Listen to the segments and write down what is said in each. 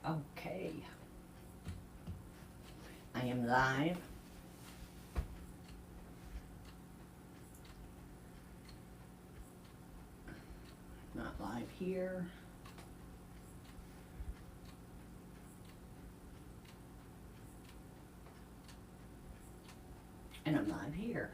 Okay. I am live. Not live here. And I'm live here.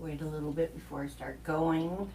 Wait a little bit before I start going.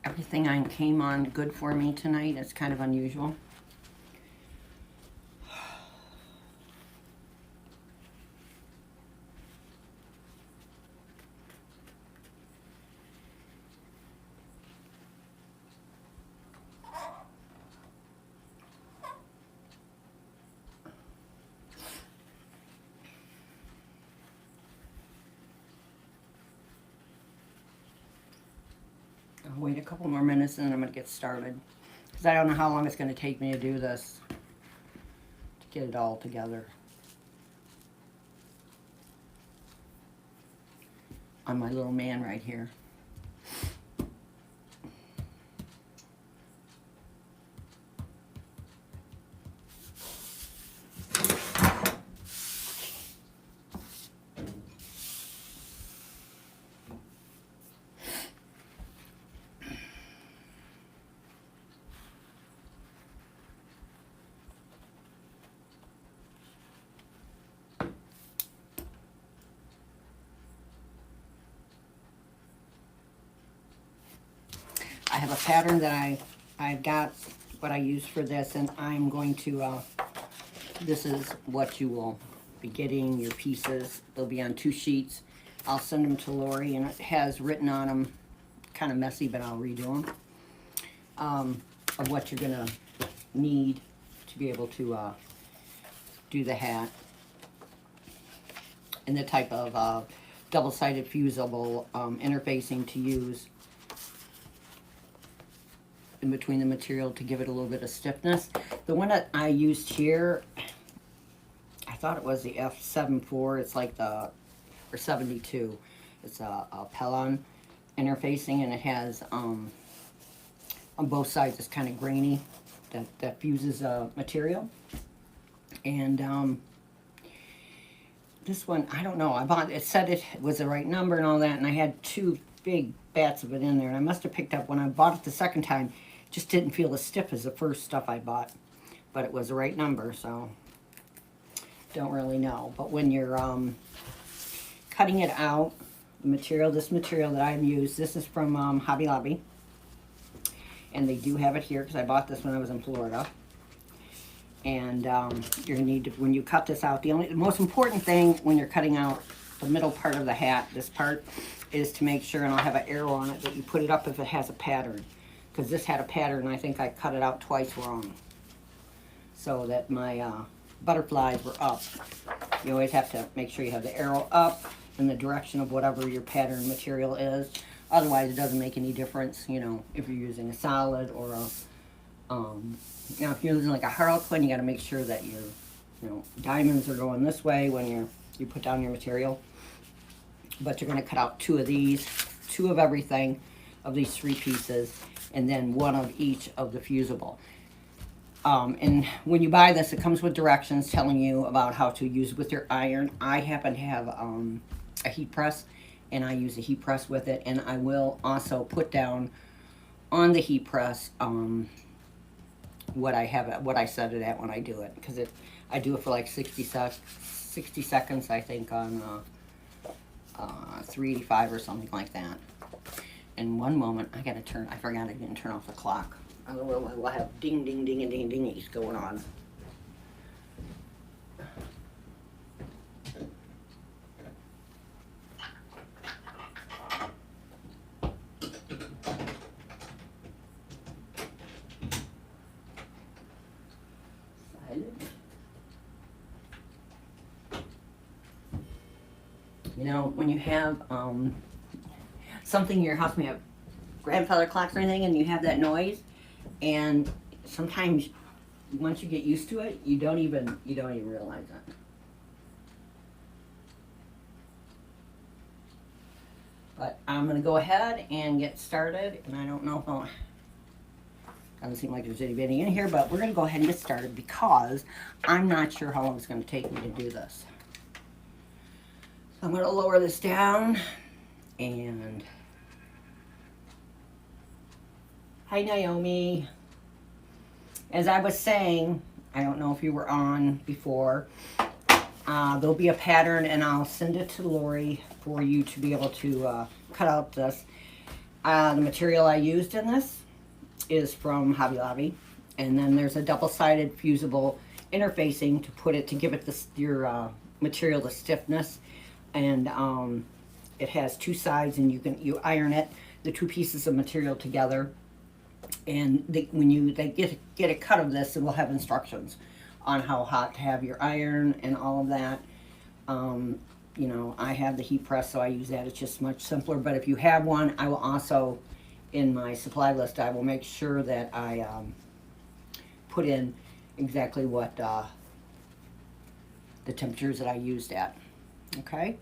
Everything came on good for me tonight. It's kind of unusual. I'll wait a couple more minutes and then I'm going to get started. Because I don't know how long it's going to take me to do this. To get it all together. On my little man right here. I have a pattern that I've got what I use for this, and I'm going to, this is what you will be getting, your pieces. They'll be on 2 sheets. I'll send them to Lori, and it has written on them, kind of messy, but I'll redo them, of what you're going to need to be able to do the hat. And the type of double-sided fusible interfacing to use in between the material to give it a little bit of stiffness. The one that I used here, I thought it was the F74. It's like the, or 72. It's a Pellon interfacing, and it has, on both sides, it's kind of grainy, that fuses material. And this one, I don't know, I bought, it said it was the right number and all that, and I had 2 big bats of it in there, and I must have picked up, when I bought it the second time, just didn't feel as stiff as the first stuff I bought, but it was the right number, so don't really know. But when you're cutting it out, this material that I've used, this is from Hobby Lobby, and they do have it here because I bought this when I was in Florida. And you're gonna need to, when you cut this out, the most important thing when you're cutting out the middle part of the hat, this part, is to make sure, and I'll have an arrow on it, that you put it up if it has a pattern. Because this had a pattern, I think I cut it out twice wrong. So that my butterflies were up. You always have to make sure you have the arrow up in the direction of whatever your pattern material is. Otherwise, it doesn't make any difference, you know, if you're using a solid or a, you know, if you're using like a Harlequin, you got to make sure that your, you know, diamonds are going this way when you put down your material. But you're going to cut out 2 of these, 2 of everything, of these 3 pieces, and then 1 of each of the fusible. And when you buy this, it comes with directions telling you about how to use it with your iron. I happen to have a heat press, and I use a heat press with it. And I will also put down on the heat press what I set it at when I do it, because I do it for like 60 seconds, I think, on 385 or something like that. In one moment, I forgot I didn't turn off the clock. We'll have ding, ding, ding, and ding, dingies going on. You know, when you have something in your house, when you have grandfather clocks or anything, and you have that noise, and sometimes once you get used to it, you don't even realize it. But I'm gonna go ahead and get started, and I don't know if doesn't seem like there's anybody in here, but we're gonna go ahead and get started because I'm not sure how long it's gonna take me to do this. So I'm gonna lower this down, and hi, Naomi. As I was saying, I don't know if you were on before, there'll be a pattern, and I'll send it to Lori for you to be able to cut out this. The material I used in this is from Hobby Lobby, and then there's a double-sided fusible interfacing to give it your material the stiffness, and it has two sides, and you iron it, the two pieces of material together. And when they get a cut of this, it will have instructions on how hot to have your iron and all of that. You know, I have the heat press, so I use that. It's just much simpler. But if you have one, I will also, in my supply list, I will make sure that I put in exactly what the temperatures that I used at. Okay?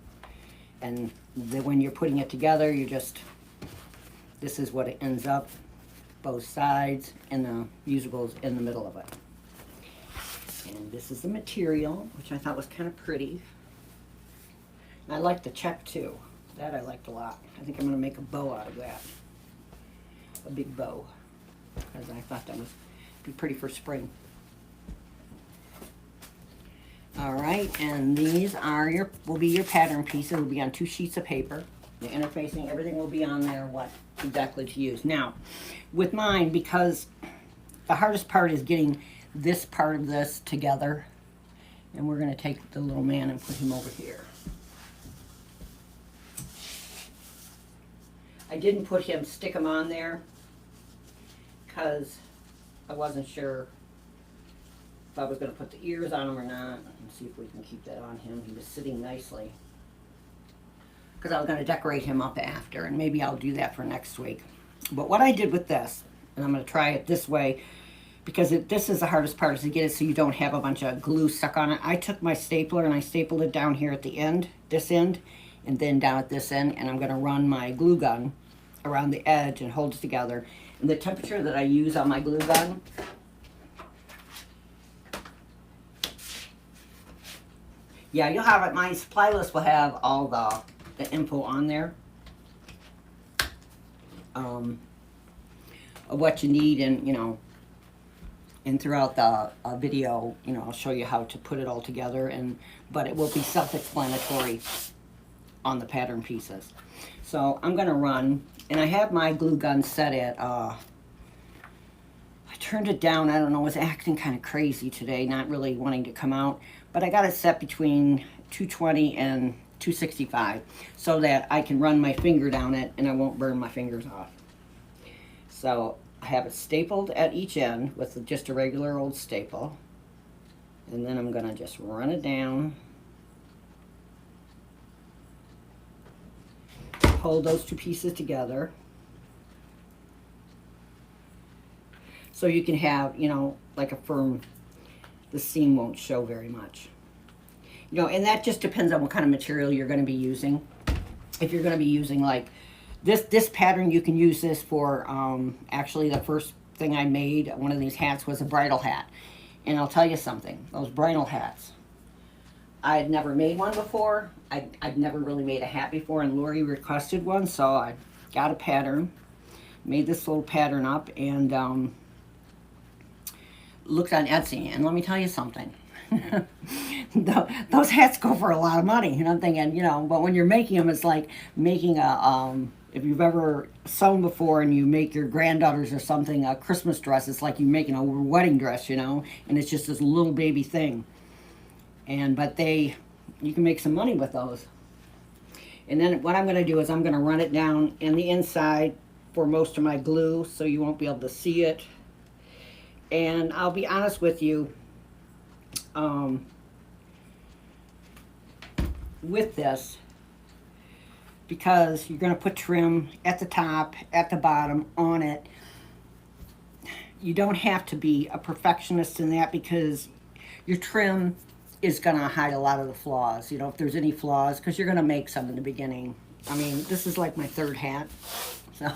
And when you're putting it together, this is what it ends up. Both sides, and the fusibles in the middle of it. And this is the material, which I thought was kind of pretty. And I like the check too. That I liked a lot. I think I'm going to make a bow out of that. A big bow. Because I thought that would be pretty for spring. Alright, and these will be your pattern pieces. Will be on 2 sheets of paper. The interfacing, everything will be on there, what exactly to use. Now, with mine, because the hardest part is getting this part of this together, and we're going to take the little man and put him over here. I didn't stick him on there, because I wasn't sure if I was going to put the ears on him or not. Let's see if we can keep that on him. He was sitting nicely, because I was going to decorate him up after, and maybe I'll do that for next week. But what I did with this, and I'm going to try it this way, because this is the hardest part, is to get it so you don't have a bunch of glue stuck on it. I took my stapler and I stapled it down here at the end, this end, and then down at this end, and I'm going to run my glue gun around the edge and hold it together. And the temperature that I use on my glue gun, yeah, you'll have it. My supply list will have all the info on there of what you need, and and throughout the video, I'll show you how to put it all together, but it will be self-explanatory on the pattern pieces. So I'm gonna run, and I have my glue gun set at I turned it down. I don't know, it was acting kind of crazy today, not really wanting to come out, but I got it set between 220 and 265 so that I can run my finger down it and I won't burn my fingers off. So I have it stapled at each end with just a regular old staple, and then I'm gonna just run it down, hold those two pieces together so you can have, like a firm, the seam won't show very much. And that just depends on what kind of material you're going to be using. If you're going to be using like this pattern, you can use this for actually the thing I made, one of these hats, was a bridal hat. And I'll tell you something, those bridal hats, I had never made one before. I'd never really made a hat before, and Lori requested one, so I got a pattern, made this little pattern up, and looked on Etsy. And let me tell you something. Those hats go for a lot of money. And I'm thinking, you know, but when you're making them, it's like making a, if you've ever sewn before and you make your granddaughters or something a Christmas dress, it's like you making a wedding dress, you know, and it's just this little baby thing. And, but you can make some money with those. And then what I'm going to do is I'm going to run it down in the inside for most of my glue so you won't be able to see it. And I'll be honest with you, with this, because you're going to put trim at the top, at the bottom, on it, you don't have to be a perfectionist in that, because your trim is going to hide a lot of the flaws, you know, if there's any flaws, because you're going to make some in the beginning. I mean, this is like my third hat, so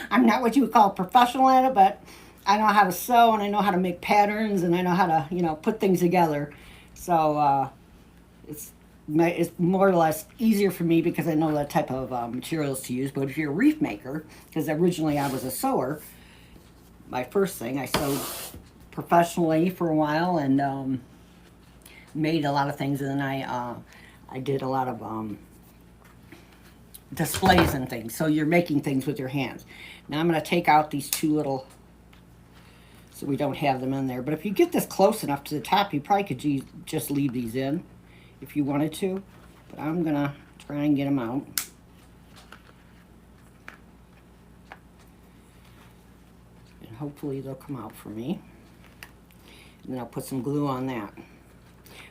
I'm not what you would call a professional at it, but I know how to sew, and I know how to make patterns, and I know how to, you know, put things together. So it's more or less easier for me because I know that type of materials to use. But if you're a wreath maker, because originally I was a sewer, my first thing, I sewed professionally for a while and made a lot of things, and then I did a lot of displays and things. So you're making things with your hands. Now I'm going to take out these two little, so we don't have them in there. But if you get this close enough to the top, you probably could just leave these in if you wanted to. But I'm going to try and get them out. And hopefully they'll come out for me. And then I'll put some glue on that.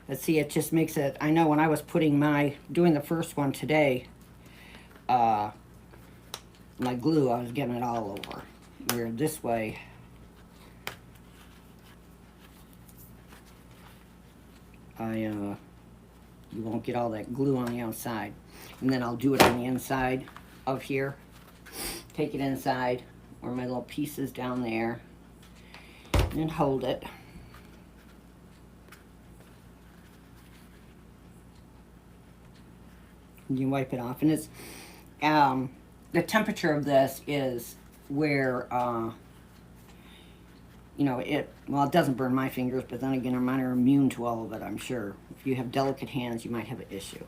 Let's see, it just makes it, I know when I was doing the first one today, my glue, I was getting it all over. Where this way, you won't get all that glue on the outside. And then I'll do it on the inside of here. Take it inside, where my little piece is down there, and hold it. And you wipe it off, and it's the temperature of this is where you know, it doesn't burn my fingers, but then again, mine are immune to all of it, I'm sure. If you have delicate hands, you might have an issue.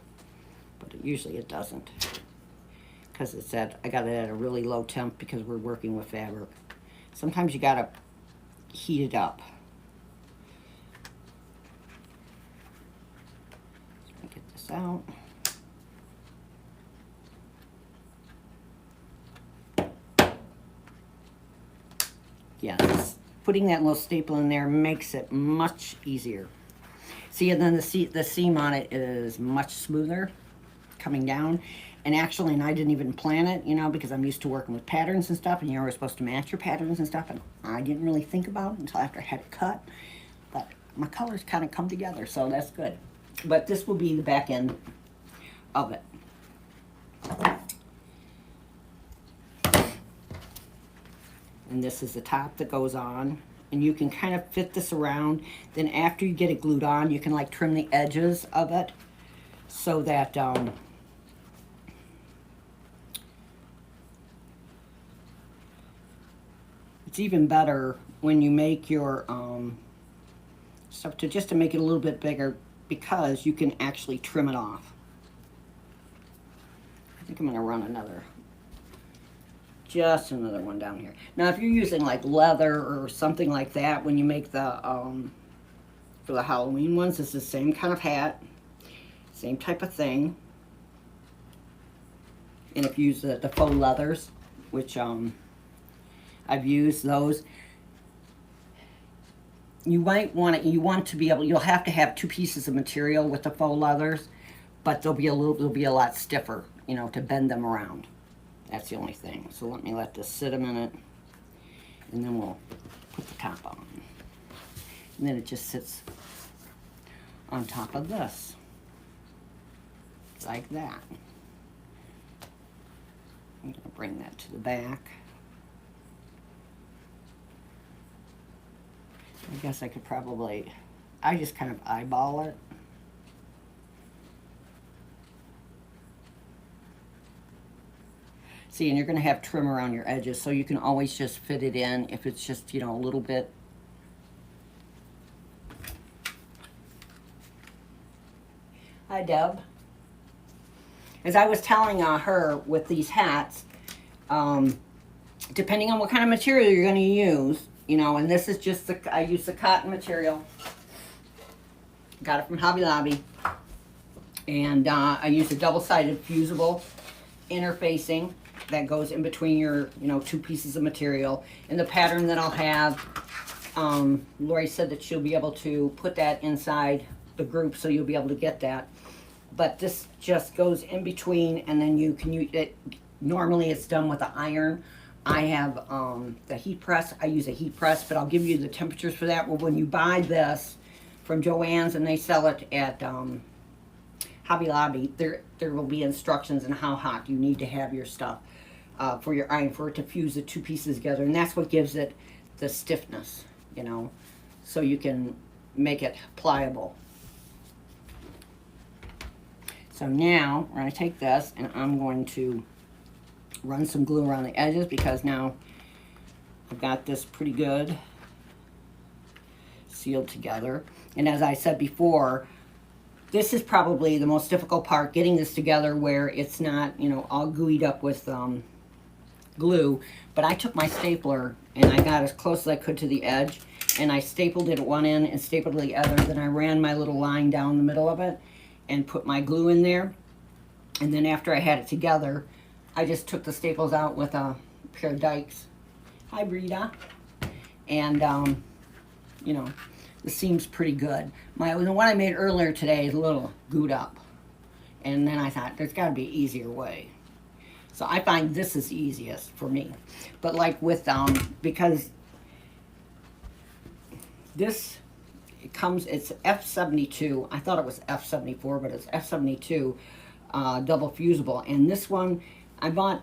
But usually it doesn't. Because I got it at a really low temp because we're working with fabric. Sometimes you gotta heat it up. Let me get this out. Yes. Putting that little staple in there makes it much easier. See, and then the seam on it is much smoother coming down. And actually, and I didn't even plan it, you know, because I'm used to working with patterns and stuff, and you're always supposed to match your patterns and stuff, and I didn't really think about it until after I had it cut. But my colors kind of come together, so that's good. But this will be the back end of it. And this is the top that goes on, and you can kind of fit this around. Then after you get it glued on, you can like trim the edges of it so that it's even better when you make your stuff just to make it a little bit bigger, because you can actually trim it off. I think I'm going to run just another one down here. Now, if you're using like leather or something like that, when you make the, for the Halloween ones, it's the same kind of hat, same type of thing. And if you use the faux leathers, which I've used those, you want to be able, you'll have to have two pieces of material with the faux leathers, but they'll be a lot stiffer, you know, to bend them around. That's the only thing. So let this sit a minute, and then we'll put the top on. And then it just sits on top of this, like that. I'm going to bring that to the back. guess I could probably, I just kind of eyeball it. See, and you're going to have trim around your edges, so you can always just fit it in if it's just, you know, a little bit. Hi, Deb. As I was telling her with these hats, depending on what kind of material you're going to use, you know, and this is just the, I use the cotton material. Got it from Hobby Lobby. And I use a double-sided fusible interfacing that goes in between your, you know, two pieces of material. And the pattern that I'll have, Lori said that she'll be able to put that inside the group, so you'll be able to get that. But this just goes in between, and then you can use it. Normally it's done with an iron. I have the heat press. I use a heat press, but I'll give you the temperatures for that. Well, when you buy this from Joann's and they sell it at Hobby Lobby, there will be instructions on how hot you need to have your stuff for your iron, for it to fuse the two pieces together. And that's what gives it the stiffness, you know, so you can make it pliable. So now we're going to take this and I'm going to run some glue around the edges, because now I've got this pretty good sealed together. And as I said before, this is probably the most difficult part, getting this together where it's not, you know, all gooeyed up with glue. But I took my stapler and I got as close as I could to the edge, and I stapled it at one end and stapled it at the other. Then I ran my little line down the middle of it and put my glue in there. And then after I had it together, I just took the staples out with a pair of dikes. Hi, Brita. And, you know, the seam's pretty good. The one I made earlier today is a little gooed up. And then I thought, there's got to be an easier way. So I find this is easiest for me. But like with, because this, it comes, it's F72. I thought it was F74, but it's F72 double fusible. And this one, I bought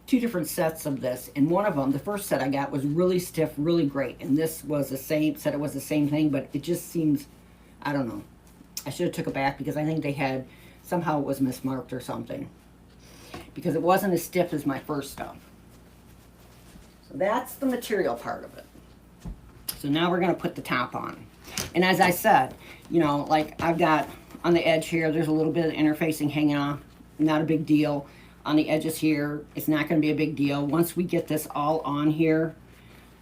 two different sets of this, and one of them, the first set I got, was really stiff, really great. And this was the same, said it was the same thing, but it just seems, I don't know. I should have took it back, because I think they had, somehow it was mismarked or something, because it wasn't as stiff as my first stuff. So that's the material part of it. So now we're going to put the top on. And as I said, you know, like I've got on the edge here, there's a little bit of interfacing hanging off. Not a big deal. On the edges here, it's not going to be a big deal. Once we get this all on here,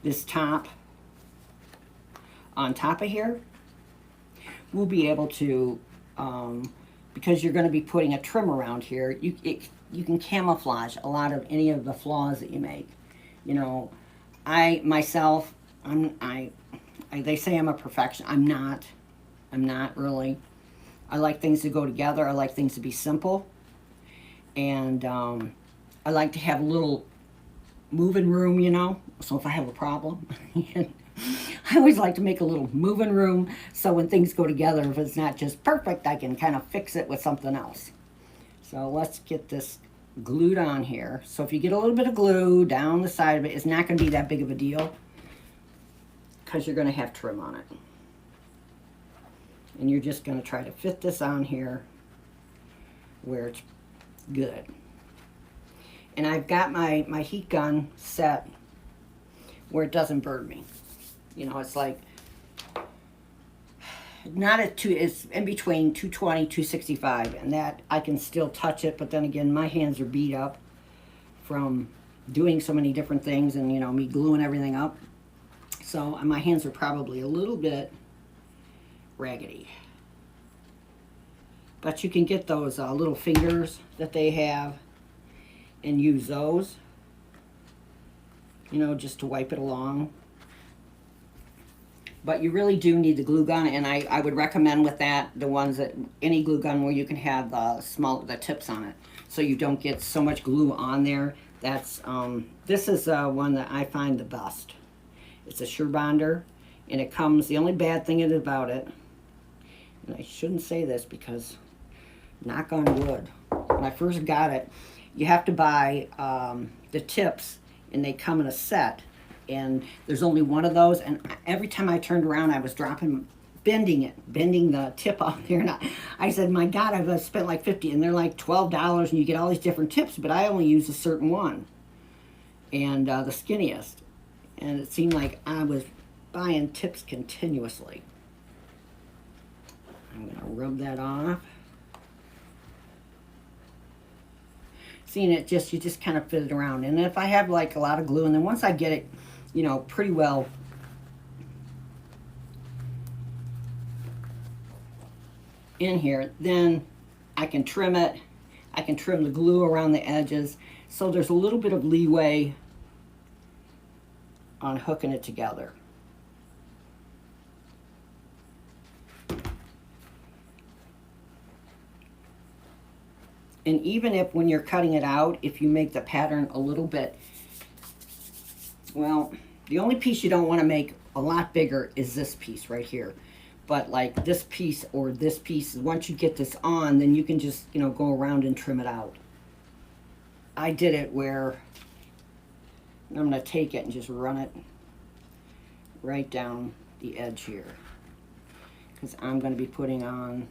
this top, on top of here, we'll be able to, because you're going to be putting a trim around here, you can camouflage a lot of any of the flaws that you make. You know, I myself, they say I'm a perfectionist. I'm not really. I like things to go together. I like things to be simple. And I like to have a little moving room, you know, so if I have a problem, I always like to make a little moving room, so when things go together, if it's not just perfect, I can kind of fix it with something else. So let's get this glued on here. So if you get a little bit of glue down the side of it, it's not going to be that big of a deal, because you're going to have trim on it. And you're just going to try to fit this on here where it's good. And I've got my heat gun set where it doesn't burn me. You know, it's like not at it's in between 220, 265, and that I can still touch it, but then again, my hands are beat up from doing so many different things, and you know, me gluing everything up. So my hands are probably a little bit raggedy. But you can get those little fingers that they have and use those, you know, just to wipe it along. But you really do need the glue gun, and I would recommend with that the ones that, any glue gun where you can have the tips on it, so you don't get so much glue on there. That's this is one that I find the best. It's a SureBonder, and it comes, the only bad thing about it, and I shouldn't say this because, knock on wood, when I first got it, you have to buy the tips, and they come in a set, and there's only one of those, and every time I turned around I was bending the tip off there, and I said, my God, I've spent like 50, and they're like $12, and you get all these different tips, but I only use a certain one, and the skinniest, and it seemed like I was buying tips continuously. I'm going to rub that off. Seeing it just, you just kind of fit it around. And if I have like a lot of glue, and then once I get it, you know, pretty well in here, then I can trim it. I can trim the glue around the edges. So there's a little bit of leeway on hooking it together. And even if when you're cutting it out, if you make the pattern a little bit, well, the only piece you don't want to make a lot bigger is this piece right here. But like this piece or this piece, once you get this on, then you can just, you know, go around and trim it out. I did it where I'm going to take it and just run it right down the edge here, because I'm going to be putting on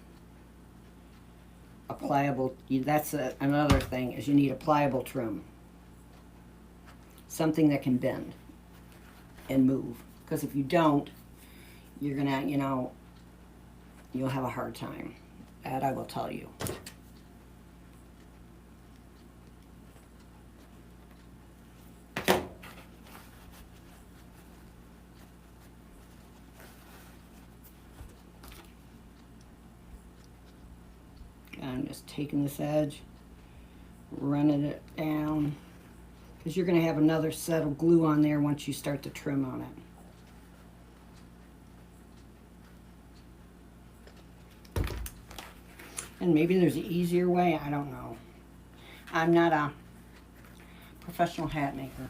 a pliable, that's another thing, is you need a pliable trim. Something that can bend and move. Because if you don't, you're gonna, you know, you'll have a hard time. That I will tell you. I'm just taking this edge, running it down, because you're going to have another set of glue on there once you start to trim on it. And maybe there's an easier way, I don't know. I'm not a professional hat maker.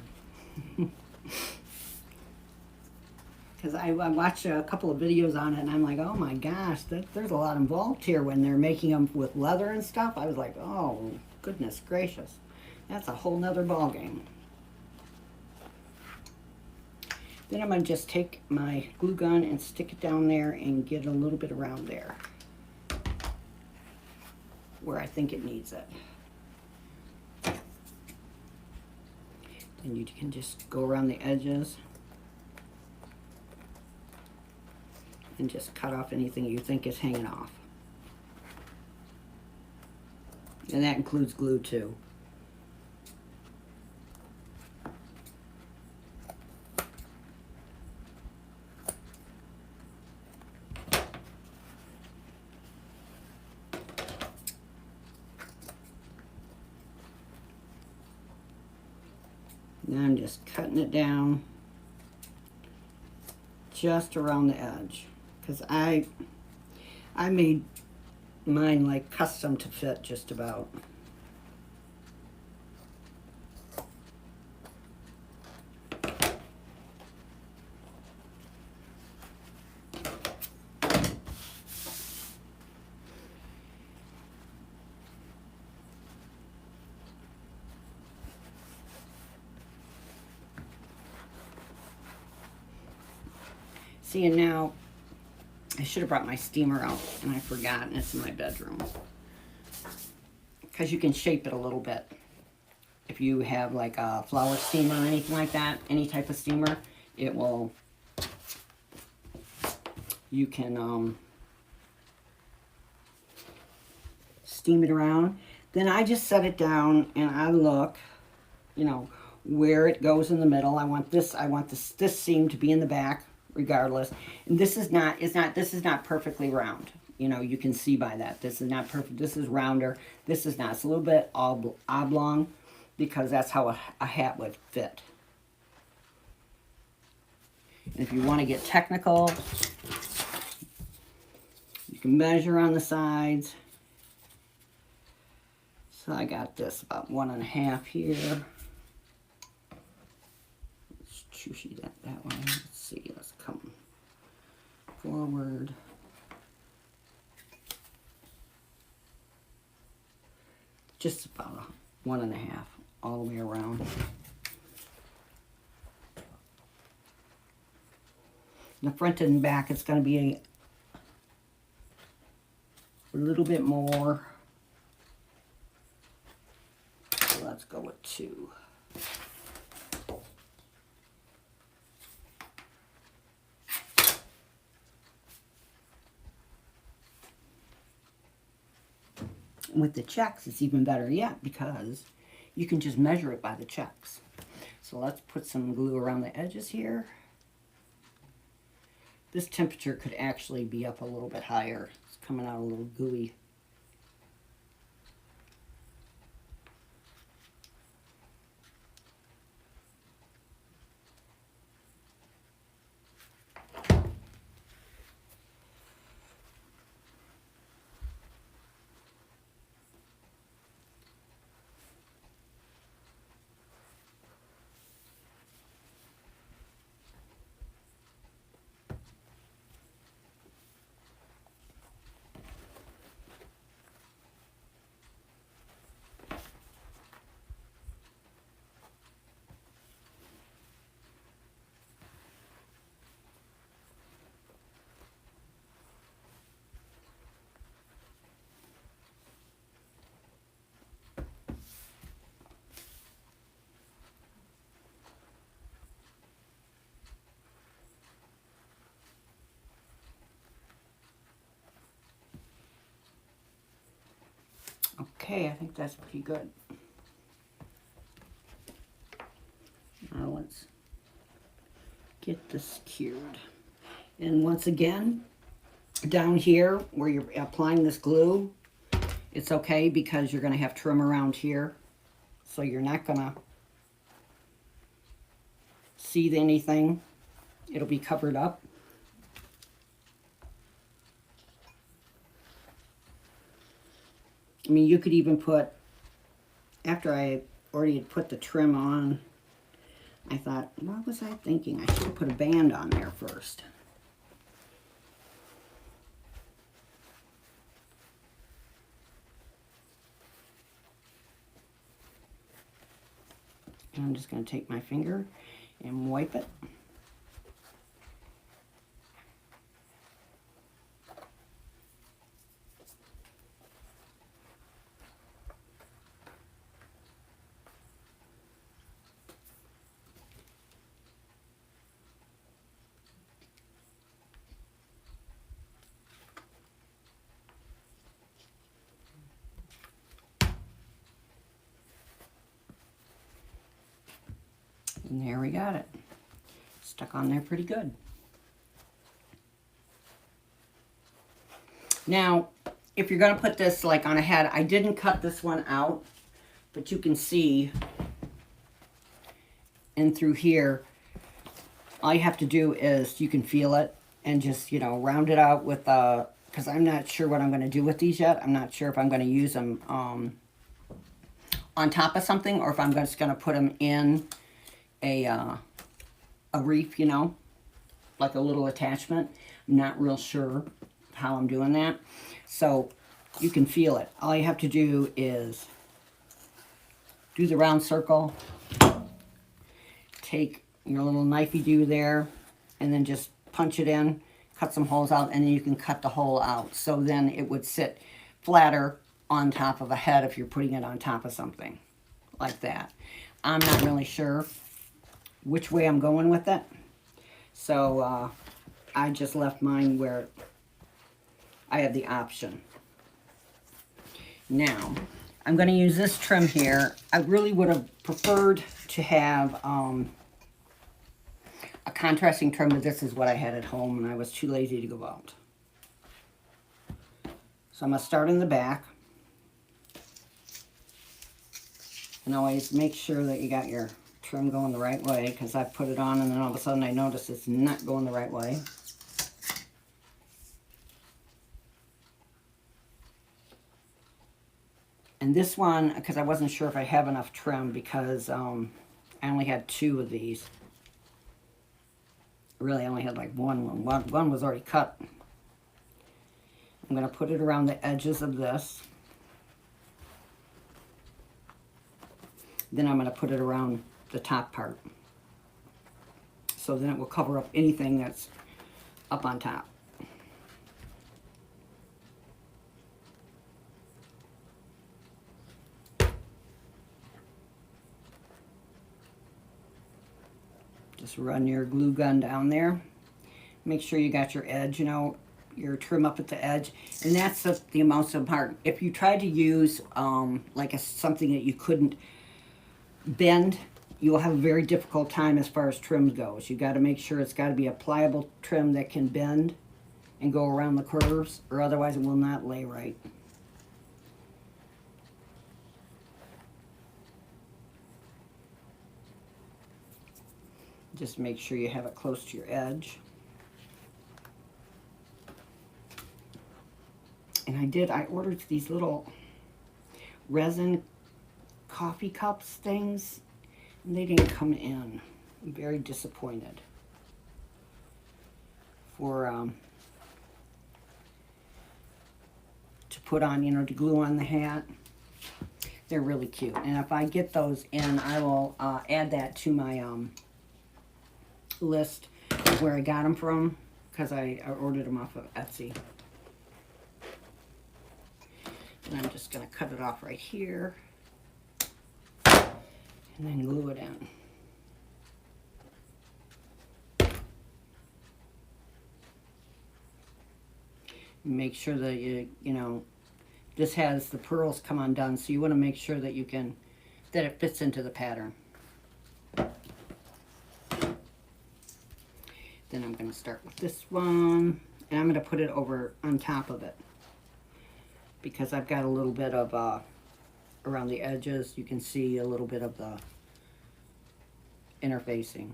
Because I watched a couple of videos on it, and I'm like, oh my gosh, there's a lot involved here when they're making them with leather and stuff. I was like, oh, goodness gracious. That's a whole nother ball game. Then I'm going to just take my glue gun and stick it down there and get a little bit around there where I think it needs it. Then you can just go around the edges and just cut off anything you think is hanging off. And that includes glue too. Now I'm just cutting it down just around the edge, because I made mine like custom to fit just about. See, and now I should have brought my steamer out, and I forgot, and it's in my bedroom. Because you can shape it a little bit. If you have like a flower steamer or anything like that, any type of steamer, it will, you can steam it around. Then I just set it down and I look, you know, where it goes in the middle. I want this seam to be in the back, regardless. And this is not perfectly round. You know, you can see by that. This is not perfect. This is rounder. This is not. It's a little bit oblong, because that's how a hat would fit. And if you want to get technical, you can measure on the sides. So I got this about 1.5 here. Let's choosy that way. Let's see. Let's come forward. Just about 1.5 all the way around. In the front and back, it's going to be a little bit more. So let's go with 2. With the checks, it's even better yet because you can just measure it by the checks. So let's put some glue around the edges here. This temperature could actually be up a little bit higher. It's coming out a little gooey. Okay, I think that's pretty good. Now let's get this cured. And once again, down here where you're applying this glue, it's okay because you're going to have trim around here. So you're not going to see anything. It'll be covered up. I mean, you could even put, after I already had put the trim on, I thought, what was I thinking? I should have put a band on there first. And I'm just going to take my finger and wipe it. And there we got it. Stuck on there pretty good. Now, if you're going to put this like on a head, I didn't cut this one out, but you can see in through here, all you have to do is, you can feel it and just, you know, round it out with, because I'm not sure what I'm going to do with these yet. I'm not sure if I'm going to use them on top of something or if I'm just going to put them in a wreath, you know, like a little attachment. I'm not real sure how I'm doing that. So you can feel it. All you have to do is do the round circle, take your little knifey do there, and then just punch it in, cut some holes out, and then you can cut the hole out. So then it would sit flatter on top of a head if you're putting it on top of something like that. I'm not really sure which way I'm going with it. So I just left mine where I have the option. Now, I'm going to use this trim here. I really would have preferred to have a contrasting trim, but this is what I had at home and I was too lazy to go out. So I'm going to start in the back. And always make sure that you got your trim going the right way, because I put it on and then all of a sudden I notice it's not going the right way. And this one, because I wasn't sure if I have enough trim, because I only had 2 of these. Really, I only had like one was already cut. I'm going to put it around the edges of this. Then I'm going to put it around the top part. So then it will cover up anything that's up on top. Just run your glue gun down there. Make sure you got your edge, you know, your trim up at the edge. And that's the amounts important. If you try to use like something that you couldn't bend, you will have a very difficult time as far as trim goes. You got to make sure it's got to be a pliable trim that can bend and go around the curves, or otherwise it will not lay right. Just make sure you have it close to your edge. And I ordered these little resin coffee cups things, and they didn't come in. I'm very disappointed. For to put on, you know, to glue on the hat. They're really cute. And if I get those in, I will add that to my list of where I got them from, because I ordered them off of Etsy. And I'm just going to cut it off right here and then glue it in. Make sure that you know, this has the pearls come undone, so you want to make sure that that it fits into the pattern. Then I'm going to start with this one, and I'm going to put it over on top of it, because I've got a little bit of around the edges. You can see a little bit of the interfacing.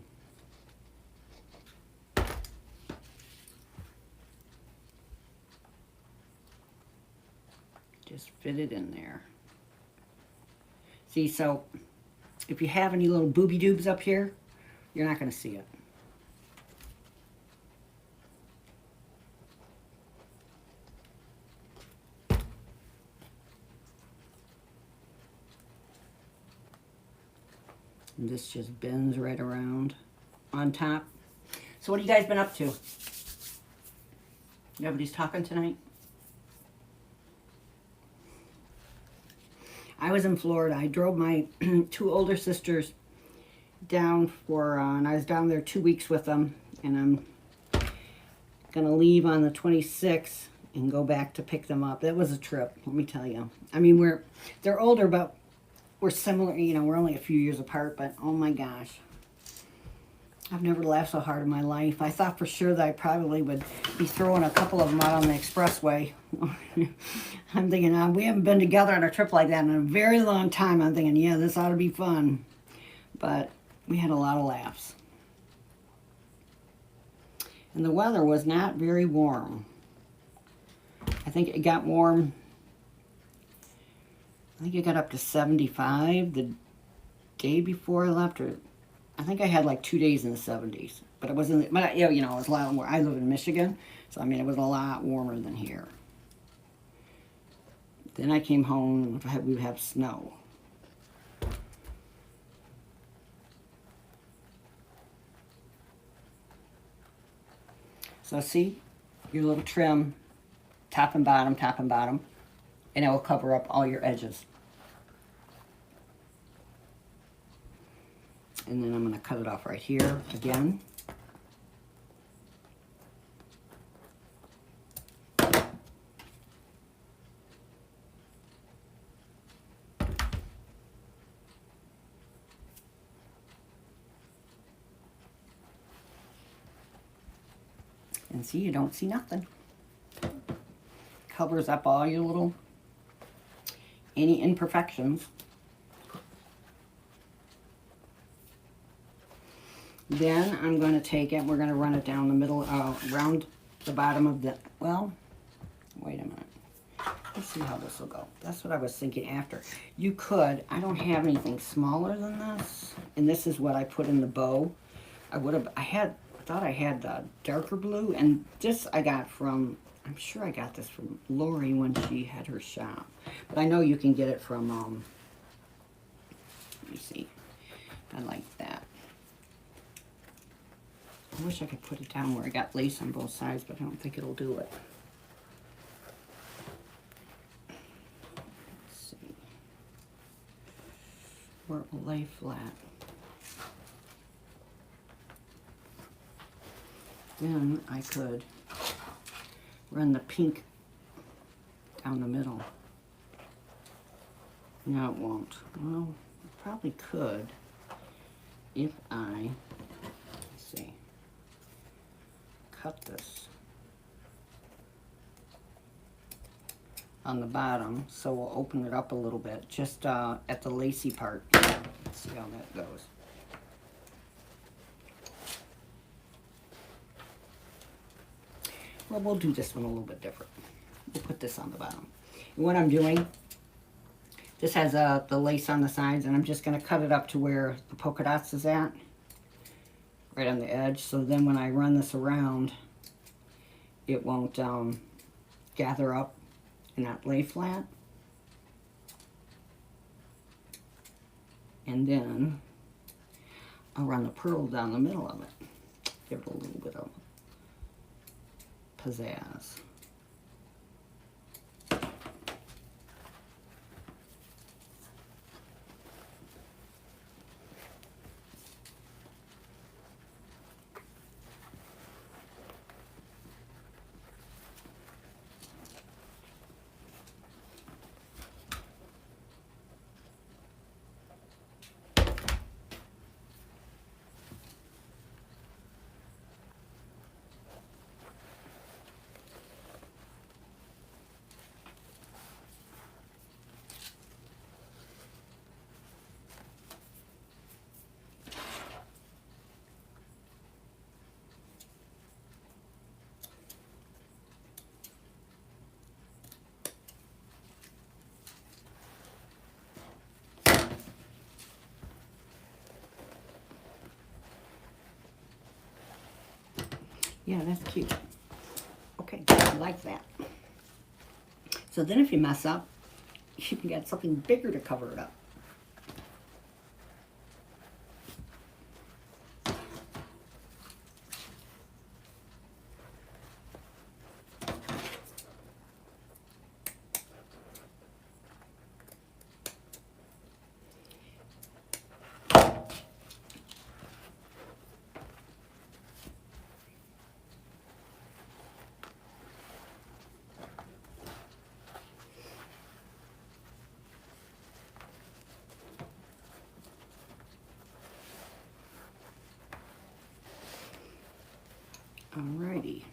Just fit it in there. See, so if you have any little booby doobs up here, you're not going to see it. And this just bends right around on top. So what have you guys been up to? Nobody's talking tonight? I was in Florida. I drove my two older sisters down for, and I was down there 2 weeks with them. And I'm going to leave on the 26th and go back to pick them up. That was a trip, let me tell you. I mean, they're older, but we're similar, you know, we're only a few years apart, but oh my gosh. I've never laughed so hard in my life. I thought for sure that I probably would be throwing a couple of them out on the expressway. I'm thinking, we haven't been together on a trip like that in a very long time. I'm thinking, yeah, this ought to be fun. But we had a lot of laughs. And the weather was not very warm. I think it got warm. I think it got up to 75 the day before I left, or I think I had like 2 days in the 70s. But it wasn't, you know, it was a lot more. I live in Michigan, so I mean, it was a lot warmer than here. Then I came home, we would have snow. So see, your little trim, top and bottom, and it will cover up all your edges. And then I'm going to cut it off right here again. And see, you don't see nothing. Covers up all your little, any imperfections. Then I'm going to take it, we're going to run it down the middle, around the bottom of the, well, wait a minute. Let's see how this will go. That's what I was thinking after. You could, I don't have anything smaller than this, and this is what I put in the bow. I thought I had the darker blue, and this I got from, I'm sure I got this from Lori when she had her shop. But I know you can get it from, let me see. I like that. I wish I could put it down where I got lace on both sides, but I don't think it'll do it. Let's see. Where it will lay flat. Then I could run the pink down the middle. No, it won't. Well, it probably could if I, let's see, cut this on the bottom, so we'll open it up a little bit, just at the lacy part. Let's see how that goes. Well, we'll do this one a little bit different. We'll put this on the bottom. And what I'm doing, this has the lace on the sides, and I'm just going to cut it up to where the polka dots is at, right on the edge. So then when I run this around, it won't gather up and not lay flat. And then I'll run the pearl down the middle of it. Give it a little bit of pizzazz. Yeah, that's cute. Okay, I like that. So then if you mess up, you can get something bigger to cover it up. Alrighty.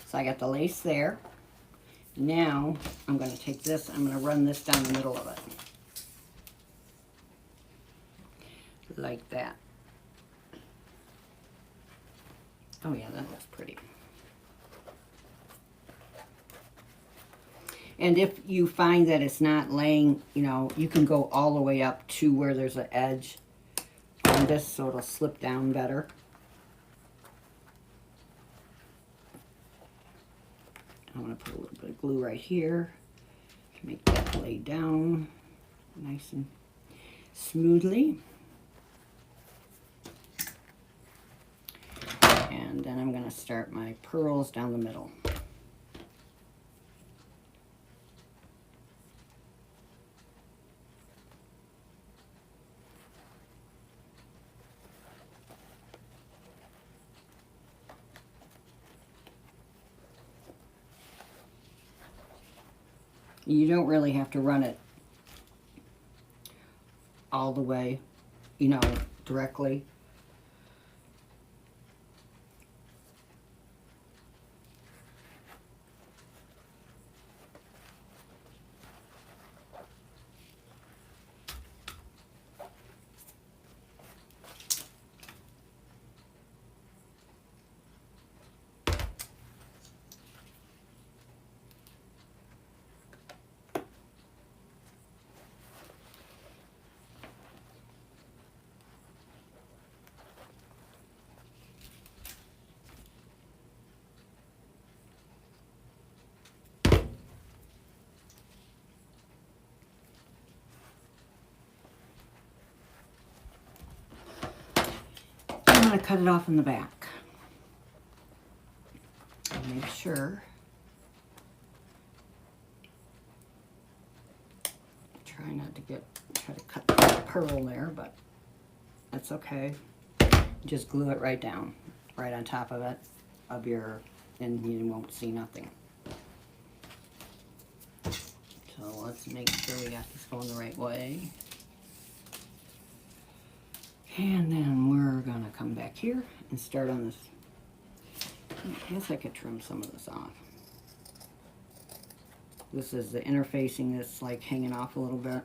So I got the lace there. Now I'm going to take this, I'm going to run this down the middle of it. Like that. Oh yeah, that looks pretty. And if you find that it's not laying, you know, you can go all the way up to where there's an edge on this so it'll slip down better. I'm going to put a little bit of glue right here to make that lay down nice and smoothly. And then I'm going to start my pearls down the middle. You don't really have to run it all the way, you know, directly. going to cut it off in the back. And make sure. Try not to try to cut the pearl there, but that's okay. Just glue it right down, right on top of it, and you won't see nothing. So let's make sure we got this going the right way. And then we're gonna come back here and start on this. I guess I could trim some of this off. This is the interfacing that's like hanging off a little bit.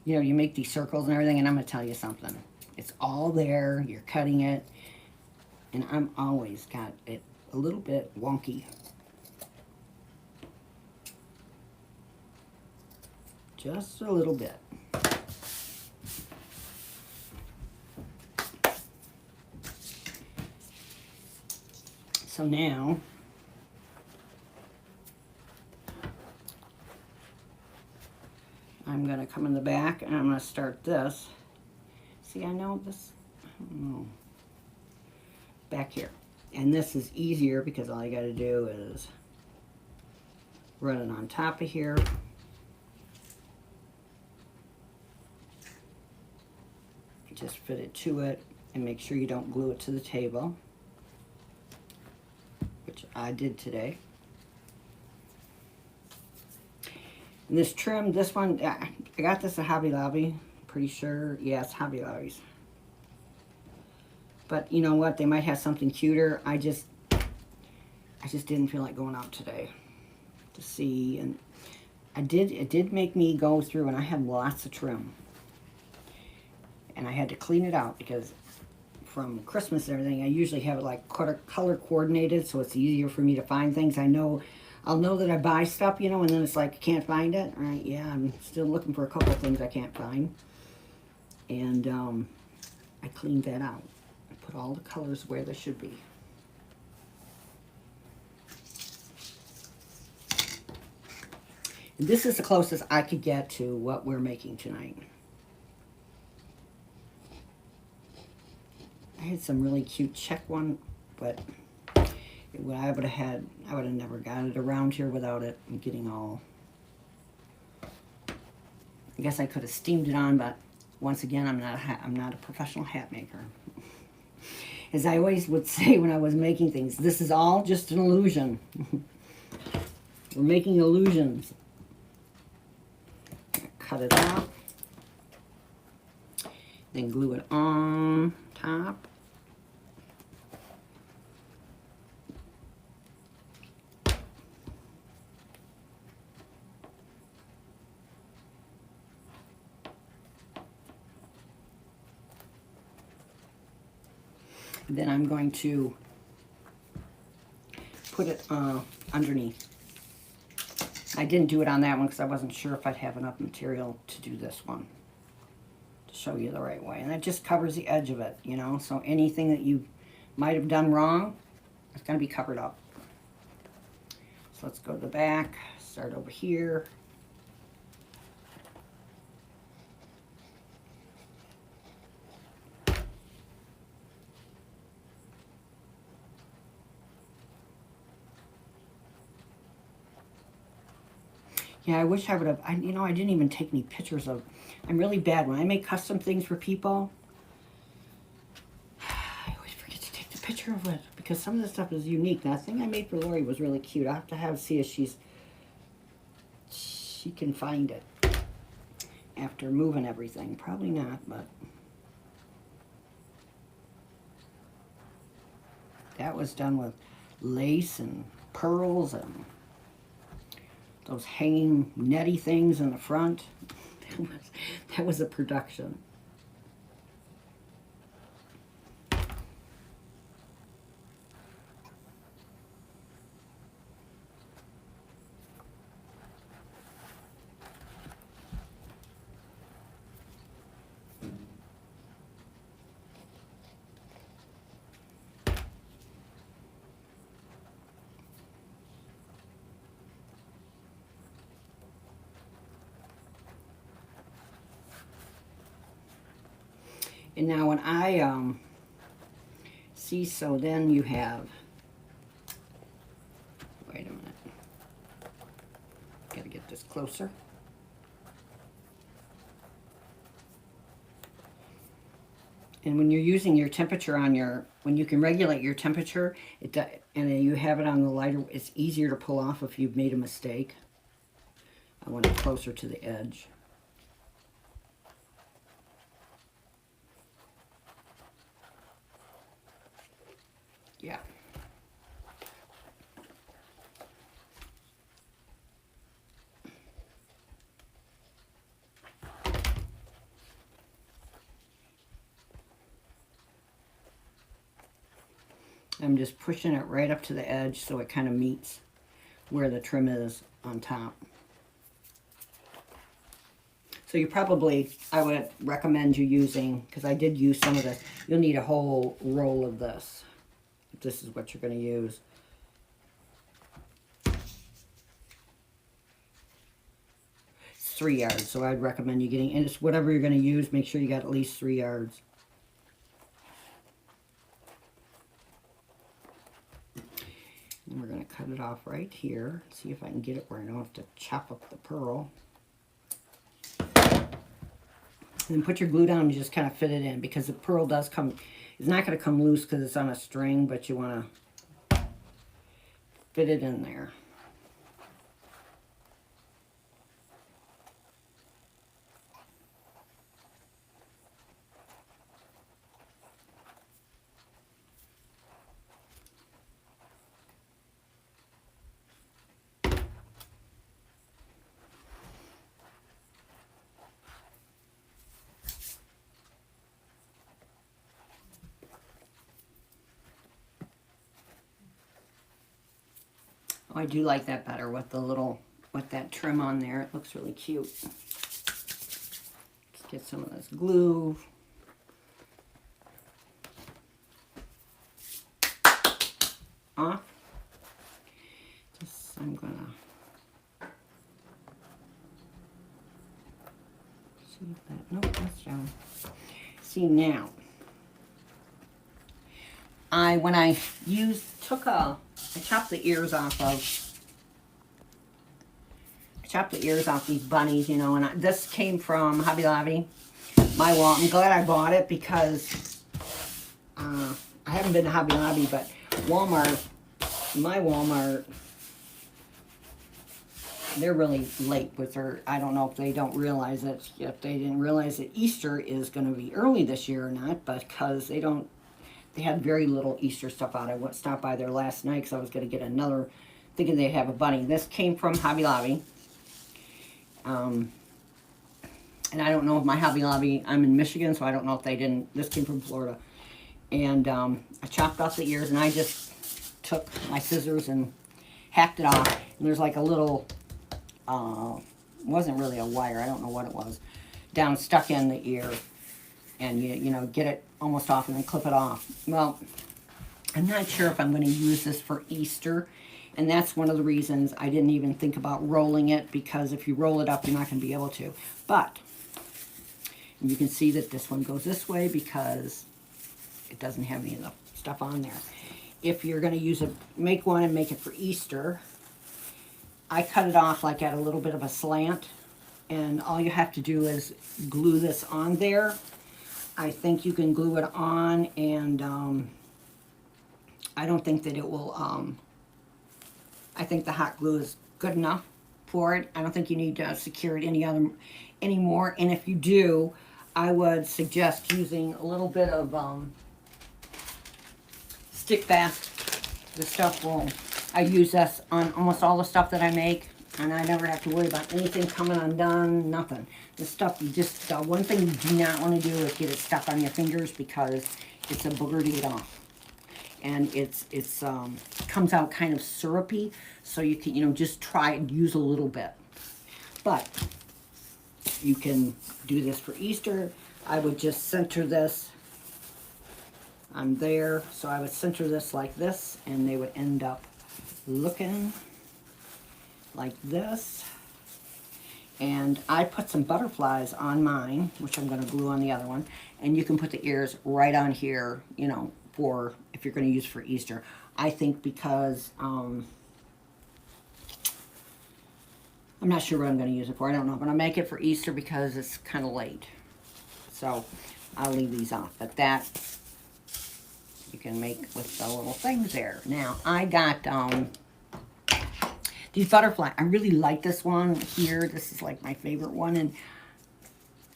You know, you make these circles and everything, and I'm gonna tell you something. It's all there, you're cutting it, and I'm always got it a little bit wonky. Just a little bit. So now, I'm gonna come in the back and I'm gonna start this. See, I know this, I don't know, back here. And this is easier because all you gotta do is run it on top of here. Just fit it to it and make sure you don't glue it to the table, which I did today. And this trim, this one, I got this at Hobby Lobby, pretty sure. Yeah, it's Hobby Lobby's. But you know what? They might have something cuter. I just didn't feel like going out today to see. And it did make me go through, and I had lots of trim. And I had to clean it out because from Christmas and everything, I usually have it like color coordinated, so it's easier for me to find things. I'll know that I buy stuff, you know, and then it's like, I can't find it. All right, yeah, I'm still looking for a couple of things I can't find. And I cleaned that out. I put all the colors where they should be. And this is the closest I could get to what we're making tonight. I had some really cute check one, but I would have never got it around here without it getting all. I guess I could have steamed it on, but once again, I'm not a professional hat maker. As I always would say when I was making things, this is all just an illusion. We're making illusions. Cut it out, then glue it on top. Then I'm going to put it underneath. I didn't do it on that one because I wasn't sure if I'd have enough material to do this one, to show you the right way. And that just covers the edge of it, you know, so anything that you might have done wrong, it's going to be covered up. So let's go to the back, start over here. Yeah, I wish I would have, you know, I didn't even take any pictures of, I'm really bad. When I make custom things for people, I always forget to take the picture of it because some of the stuff is unique. That thing I made for Lori was really cute. I'll have to see if she can find it after moving everything. Probably not, but that was done with lace and pearls and those hanging netty things in the front. That was a production. And now when I, see, so then you have, wait a minute, gotta get this closer. And when you're using your temperature on your, when you can regulate your temperature, and then you have it on the lighter, it's easier to pull off if you've made a mistake. I want it closer to the edge. Yeah. I'm just pushing it right up to the edge so it kind of meets where the trim is on top. So you probably, I would recommend you using, because I did use some of this, you'll need a whole roll of this, if this is what you're going to use. It's 3 yards, so I'd recommend you getting, and it's whatever you're going to use, make sure you got at least 3 yards. And we're going to cut it off right here. See if I can get it where I don't have to chop up the pearl. And then put your glue down and just kind of fit it in, because the pearl does come, it's not going to come loose because it's on a string, but you want to fit it in there. Oh, I do like that better with the little, with that trim on there. It looks really cute. Let's get some of this glue. Off. Just, I'm gonna see if that, nope, that's down. See now, when I chopped the ears off these bunnies, you know, and this came from Hobby Lobby. I'm glad I bought it because I haven't been to Hobby Lobby, but Walmart, my Walmart, they're really late with their, I don't know if they don't realize it, if they didn't realize that Easter is going to be early this year or not, because they had very little Easter stuff out. I stopped by there last night because I was going to get another, thinking they'd have a bunny. This came from Hobby Lobby. And I don't know if my Hobby Lobby, I'm in Michigan, so I don't know if they didn't, this came from Florida. And I chopped off the ears, and I just took my scissors and hacked it off. And there's like a little, wasn't really a wire, I don't know what it was, stuck in the ear. And you know, get it almost off and then clip it off. Well, I'm not sure if I'm going to use this for Easter, and that's one of the reasons I didn't even think about rolling it, because if you roll it up, you're not going to be able to. But you can see that this one goes this way because it doesn't have any of the stuff on there. If you're going to make one and make it for Easter, I cut it off like at a little bit of a slant, and all you have to do is glue this on there. I think you can glue it on, and I don't think that it will, I think the hot glue is good enough for it. I don't think you need to secure it anymore, and if you do, I would suggest using a little bit of Stick Fast. The stuff I use this on almost all the stuff that I make, and I never have to worry about anything coming undone, nothing. The stuff, one thing you do not want to do is get it stuck on your fingers, because it's a booger to get off. And it comes out kind of syrupy, so you can, just try and use a little bit. But you can do this for Easter. I would just center this. I'm there, so I would center this like this, and they would end up looking like this. And I put some butterflies on mine, which I'm going to glue on the other one. And you can put the ears right on here, you know, for if you're going to use for Easter. I think because I'm not sure what I'm going to use it for. I don't know. But I'll make it for Easter because it's kind of late. So I'll leave these off. But that you can make with the little things there. Now, I got these butterfly. I really like this one here. This is like my favorite one. And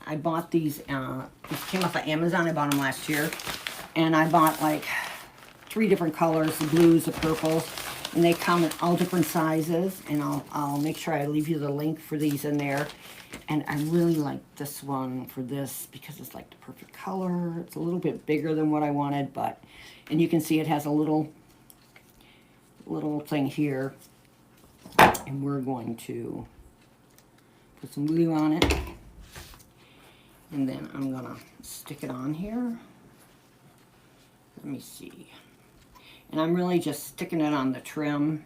I bought these. These came off of Amazon. I bought them last year. And I bought like 3 different colors. The blues, the purples. And they come in all different sizes. And I'll make sure I leave you the link for these in there. And I really like this one for this because it's like the perfect color. It's a little bit bigger than what I wanted, but, and you can see it has a little thing here. And we're going to put some glue on it. And then I'm gonna stick it on here. Let me see. And I'm really just sticking it on the trim.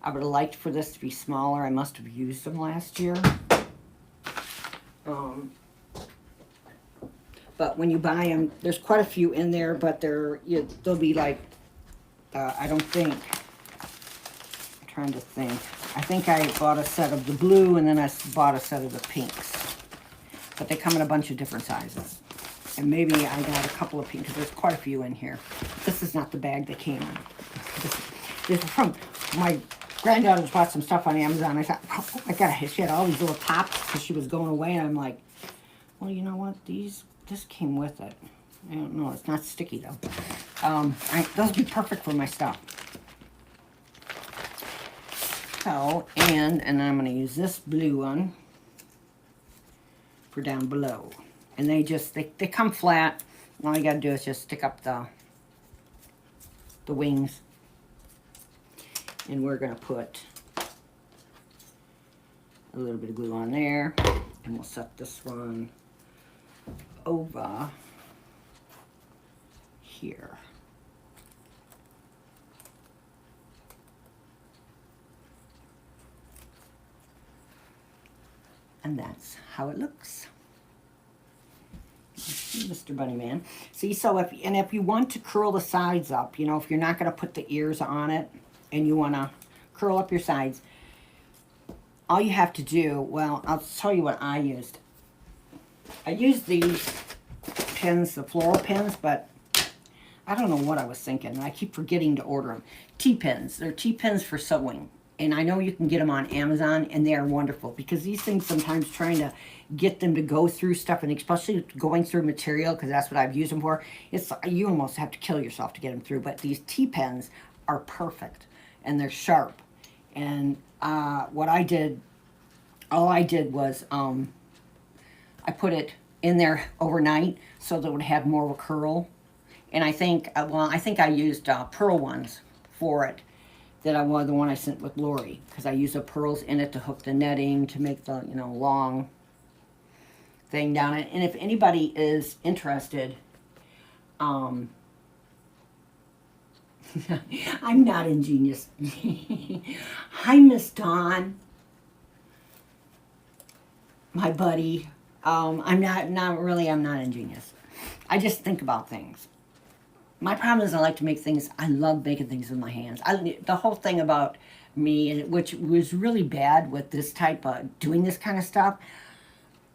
I would have liked for this to be smaller. I must have used them last year. But when you buy them, there's quite a few in there, but they'll be like, I don't think, I'm trying to think. I think I bought a set of the blue and then I bought a set of the pinks. But they come in a bunch of different sizes. And maybe I got a couple of pinks, because there's quite a few in here. This is not the bag that came in. This is from my granddaughter's bought some stuff on Amazon. I thought, oh my God, she had all these little tops because she was going away. And I'm like, well, you know what? This came with it. I don't know. It's not sticky, though. Those would be perfect for my stuff. So, and I'm going to use this blue one for down below. And they come flat. All you got to do is just stick up the wings. And we're going to put a little bit of glue on there. And we'll set this one over here. And that's how it looks. Mr. Bunny Man. See, so if you want to curl the sides up, you know, if you're not going to put the ears on it and you want to curl up your sides, all you have to do, well, I'll tell you what I used. I used these pins, the floral pins, but I don't know what I was thinking. I keep forgetting to order them. T-pins. They're T-pins for sewing. And I know you can get them on Amazon, and they are wonderful. Because these things, sometimes trying to get them to go through stuff, and especially going through material, because that's what I've used them for, you almost have to kill yourself to get them through. But these T-pins are perfect, and they're sharp. And what I did, all I did was I put it in there overnight so that it would have more of a curl. And I think, I think I used pearl ones for it. That I was the one I sent with Lori, because I use the pearls in it to hook the netting to make the, you know, long thing down it. And if anybody is interested, I'm not ingenious. Hi, Miss Dawn, my buddy. I'm not ingenious. I just think about things. My problem is I like to make things. I love making things with my hands. The whole thing about me, which was really bad with this type of doing this kind of stuff,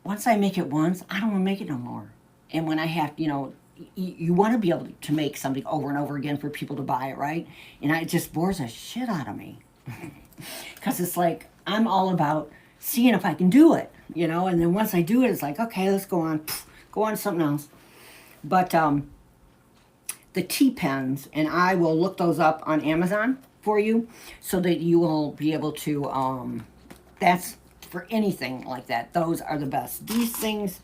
once I make it once, I don't want to make it no more. And when I have, you know, you want to be able to make something over and over again for people to buy it, right? And it just bores the shit out of me. Because it's like, I'm all about seeing if I can do it, you know? And then once I do it, it's like, okay, let's go on to something else. But, the T-pens, and I will look those up on Amazon for you so that you will be able to, that's for anything like that. Those are the best. These things,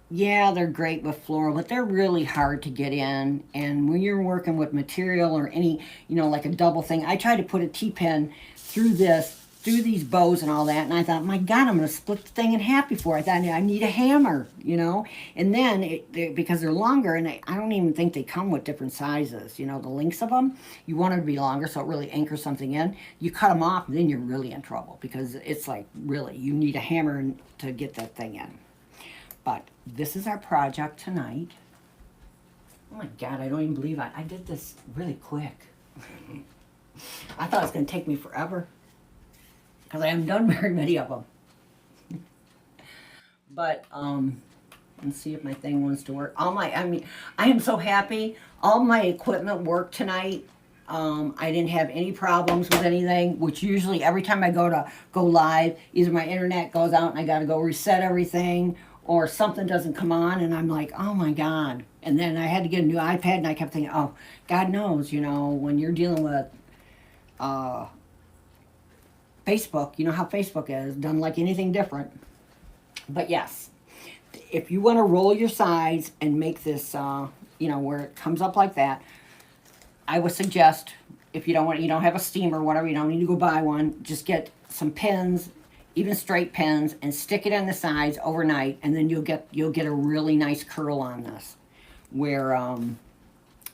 yeah, they're great with floral, but they're really hard to get in. And when you're working with material or any, you know, like a double thing, I try to put a T-pen through this do these bows and all that, and I thought, my God, I'm going to split the thing in half before. I thought, I need a hammer, you know. And then, because they're longer, and I don't even think they come with different sizes, you know, the lengths of them. You want it to be longer so it really anchors something in. You cut them off, and then you're really in trouble because it's like, really, you need a hammer to get that thing in. But this is our project tonight. Oh my God, I don't even believe I did this really quick. I thought it was going to take me forever because I haven't done very many of them. But let's see if my thing wants to work. I am so happy. All my equipment worked tonight. I didn't have any problems with anything, which usually every time I go live, either my internet goes out and I got to go reset everything, or something doesn't come on, and I'm like, oh my God. And then I had to get a new iPad, and I kept thinking, oh, God knows, you know, when you're dealing with Facebook, you know how Facebook is, doesn't like anything different. But yes, if you want to roll your sides and make this, you know, where it comes up like that, I would suggest, if you don't have a steamer or whatever, you don't need to go buy one, just get some pins, even straight pins, and stick it on the sides overnight, and then you'll get a really nice curl on this.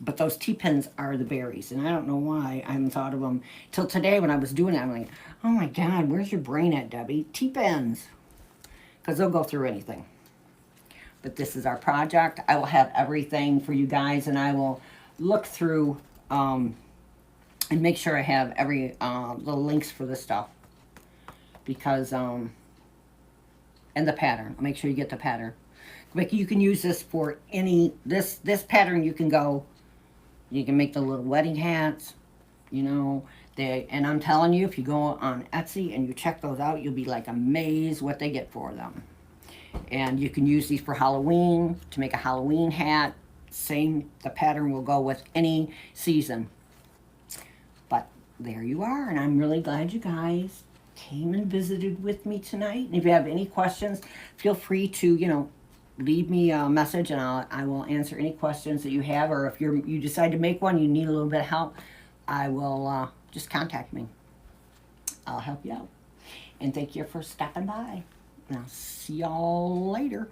But those T-pins are the berries, and I don't know why I haven't thought of them till today when I was doing it. I'm like, oh my God, where's your brain at, Debbie? T-pins, because they'll go through anything. But this is our project. I will have everything for you guys, and I will look through and make sure I have every the links for this stuff. Because and the pattern, make sure you get the pattern. Like, you can use this for any this pattern. You can make the little wedding hats, you know. And I'm telling you, if you go on Etsy and you check those out, you'll be like amazed what they get for them. And you can use these for Halloween, to make a Halloween hat. The pattern will go with any season. But there you are, and I'm really glad you guys came and visited with me tonight. And if you have any questions, feel free to, you know, leave me a message, and I will answer any questions that you have. Or if you decide to make one, you need a little bit of help, I will just contact me. I'll help you out. And thank you for stopping by. And I'll see y'all later.